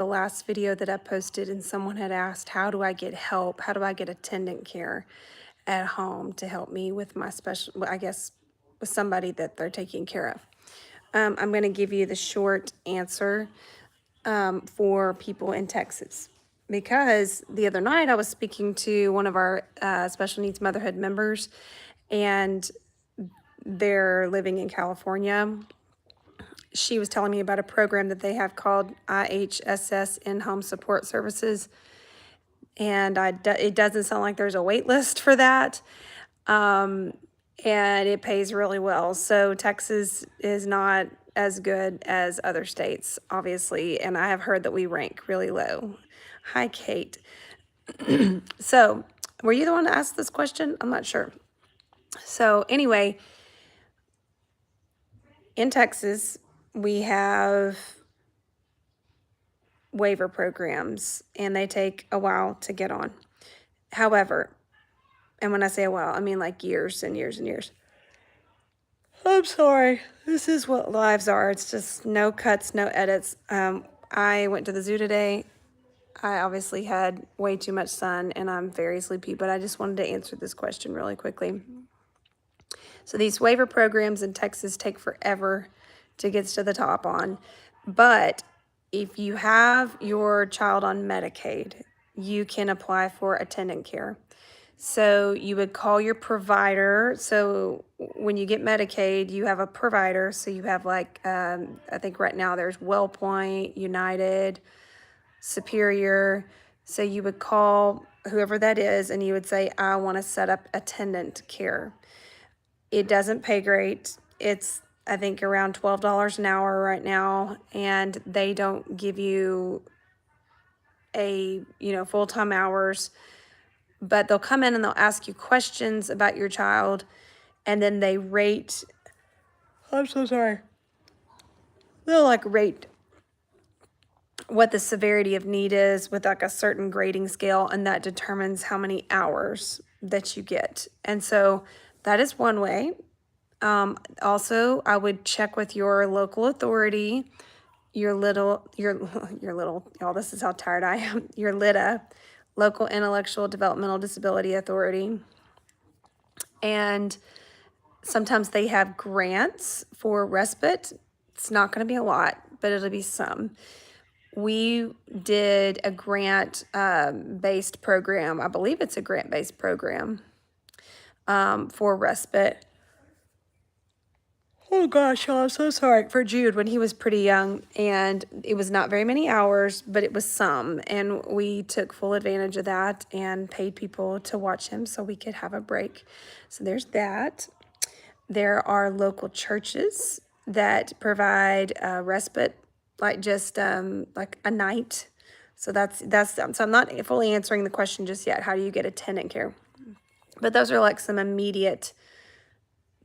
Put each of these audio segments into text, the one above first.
the last video that I posted, and someone had asked, how do I get help? How do I get attendant care at home to help me with my special, well, I guess, with somebody that they're taking care of? I'm going to give you the short answer for people in Texas. Because the other night I was speaking to one of our special needs motherhood members, and they're living in California. She was telling me about a program that they have called IHSS, In-Home Support Services. And it doesn't sound like there's a wait list for that. And it pays really well. So Texas is not as good as other states, obviously. And I have heard that we rank really low. Hi, Kate. So were you the one to ask this question? I'm not sure. So anyway, in Texas, we have waiver programs, and they take a while to get on. However, and when I say a while, I mean like years and years and years. I'm sorry. This is what lives are. It's just no cuts, no edits. I went to the zoo today. I obviously had way too much sun, and I'm very sleepy, but I just wanted to answer this question really quickly. So these waiver programs in Texas take forever to get to the top on. But if you have your child on Medicaid, you can apply for attendant care. So you would call your provider. So when you get Medicaid, you have a provider. So you have like, I think right now there's WellPoint, United, Superior. So you would call whoever that is, and you would say, I want to set up attendant care. It doesn't pay great. It's, I think, around $12 an hour right now, and they don't give you full-time hours, but they'll come in and they'll ask you questions about your child, and then they rate, I'm so sorry. They'll like rate what the severity of need is with like a certain grading scale, and that determines how many hours that you get. And so that is one way. Also, I would check with your local authority, your little, y'all, this is how tired I am, your LIDA, Local Intellectual Developmental Disability Authority. And sometimes they have grants for respite. It's not going to be a lot, but it'll be some. We did a grant-based program. I believe it's a grant-based program for respite. Oh gosh, I'm so sorry. For Jude when he was pretty young, and it was not very many hours, but it was some. And we took full advantage of that and paid people to watch him so we could have a break. So there's that. There are local churches that provide respite, like just like a night. So so I'm not fully answering the question just yet. How do you get attendant care? But those are like some immediate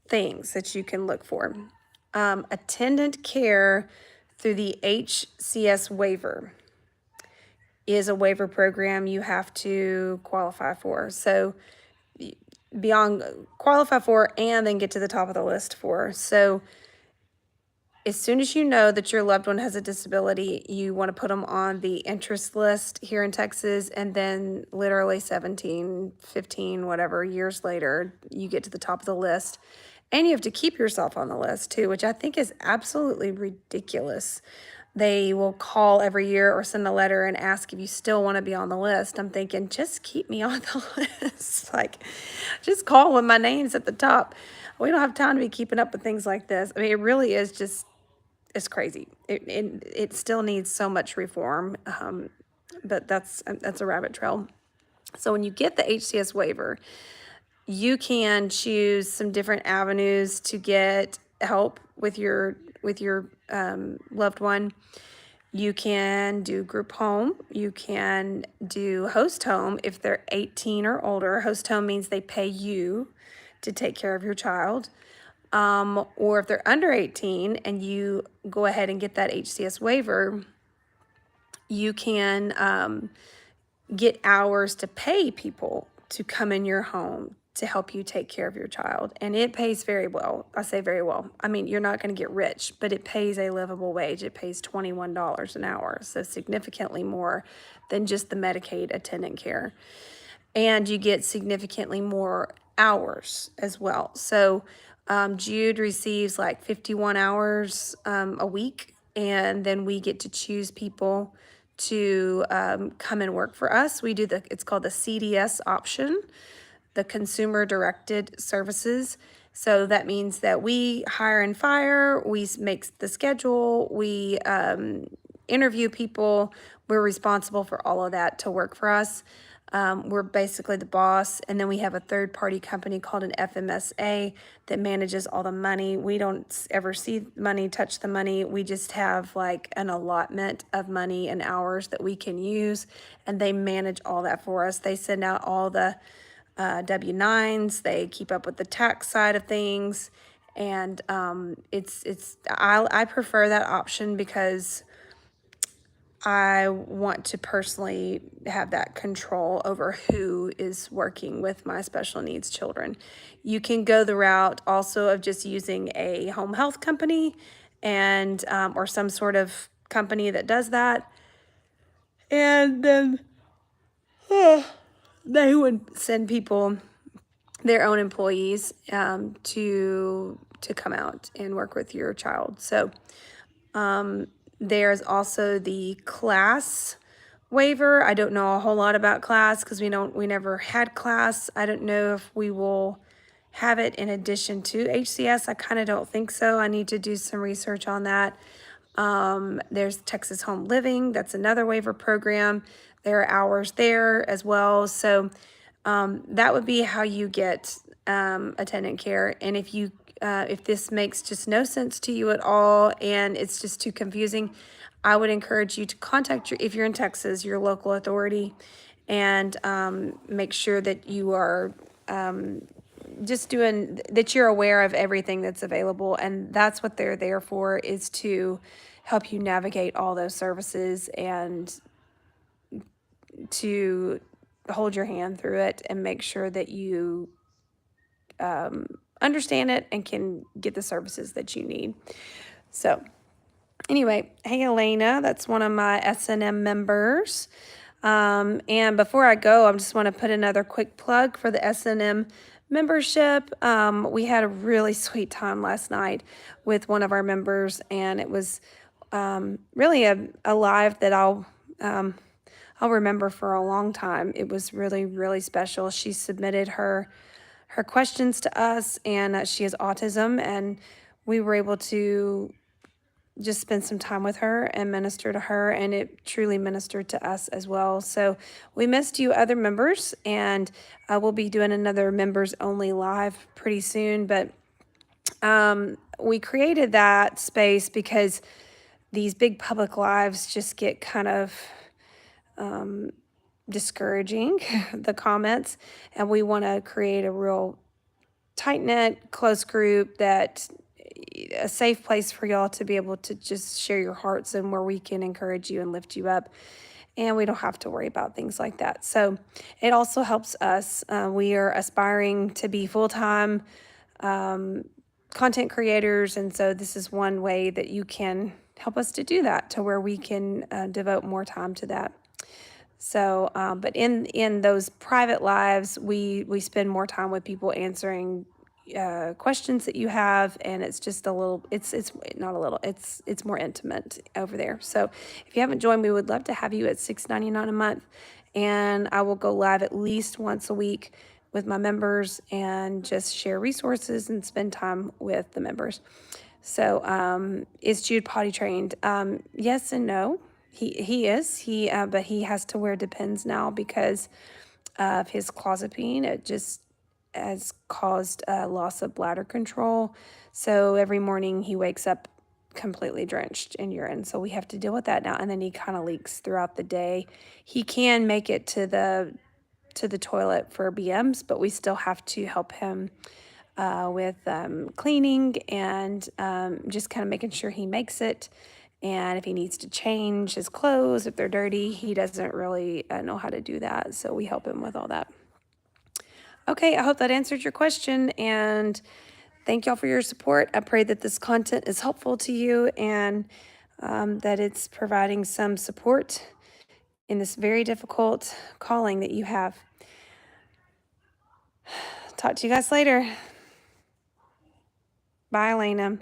things that you can look for. Attendant care through the HCS waiver is a waiver program you have to qualify for. So beyond qualify for and then get to the top of the list for. So as soon as you know that your loved one has a disability, you want to put them on the interest list here in Texas, and then literally 17, 15, whatever years later, you get to the top of the list. And you have to keep yourself on the list too, which I think is absolutely ridiculous. They will call every year or send a letter and ask if you still want to be on the list. I'm thinking, just keep me on the list. Like, just call when my name's at the top. We don't have time to be keeping up with things like this. I mean, it really is just, it's crazy. It still needs so much reform, but that's a rabbit trail. So when you get the HCS waiver, you can choose some different avenues to get help with your loved one. You can do group home. You can do host home if they're 18 or older. Host home means they pay you to take care of your child. Or if they're under 18 and you go ahead and get that HCS waiver, you can get hours to pay people to come in your home to help you take care of your child. And it pays very well. I say very well. I mean, you're not going to get rich, but it pays a livable wage. It pays $21 an hour, so significantly more than just the Medicaid attendant care. And you get significantly more hours as well. So Jude receives like 51 hours a week, and then we get to choose people to come and work for us. We do it's called the CDS option, the consumer directed services. So that means that we hire and fire, we make the schedule, we interview people, we're responsible for all of that to work for us. We're basically the boss, and then we have a third-party company called an FMSA that manages all the money. We don't ever see money, touch the money. We just have like an allotment of money and hours that we can use, and they manage all that for us. They send out all the W-9s. They keep up with the tax side of things, and I prefer that option because I want to personally have that control over who is working with my special needs children. You can go the route also of just using a home health company and or some sort of company that does that, and then they would send people, their own employees, to come out and work with your child. So there's also the class waiver. I don't know a whole lot about class because we never had class. I don't know if we will have it in addition to HCS. I kind of don't think so. I need to do some research on that. There's Texas Home Living. That's another waiver program. There are hours there as well. So that would be how you get attendant care. And if this makes just no sense to you at all and it's just too confusing, I would encourage you to contact if you're in Texas, your local authority, and make sure that you are that you're aware of everything that's available. And that's what they're there for, is to help you navigate all those services and to hold your hand through it and make sure that you understand it and can get the services that you need. So anyway, hey Elena, that's one of my S&M members. And before I go, I just want to put another quick plug for the S&M membership. We had a really sweet time last night with one of our members, and it was really a live that I'll remember for a long time. It was really, really special. She submitted her questions to us, and she has autism, and we were able to just spend some time with her and minister to her, and it truly ministered to us as well. So we missed you other members, and we'll be doing another members only live pretty soon. But we created that space because these big public lives just get kind of discouraging, the comments, and we want to create a real tight-knit, close group, that a safe place for y'all to be able to just share your hearts, and where we can encourage you and lift you up, and we don't have to worry about things like that. So it also helps us. We are aspiring to be full-time content creators, and so this is one way that you can help us to do that, to where we can devote more time to that. So, but in those private lives, we spend more time with people answering questions that you have, and it's just it's not a little, it's more intimate over there. So if you haven't joined, we would love to have you at $6.99 a month, and I will go live at least once a week with my members and just share resources and spend time with the members. So is Jude potty trained? Yes and no. He is. But he has to wear Depends now because of his clozapine. It just has caused a loss of bladder control. So every morning he wakes up completely drenched in urine. So we have to deal with that now. And then he kind of leaks throughout the day. He can make it to the toilet for BMs, but we still have to help him with cleaning and just kind of making sure he makes it. And if he needs to change his clothes, if they're dirty, he doesn't really know how to do that. So we help him with all that. Okay, I hope that answered your question, and thank y'all for your support. I pray that this content is helpful to you and that it's providing some support in this very difficult calling that you have. Talk to you guys later. Bye, Elena.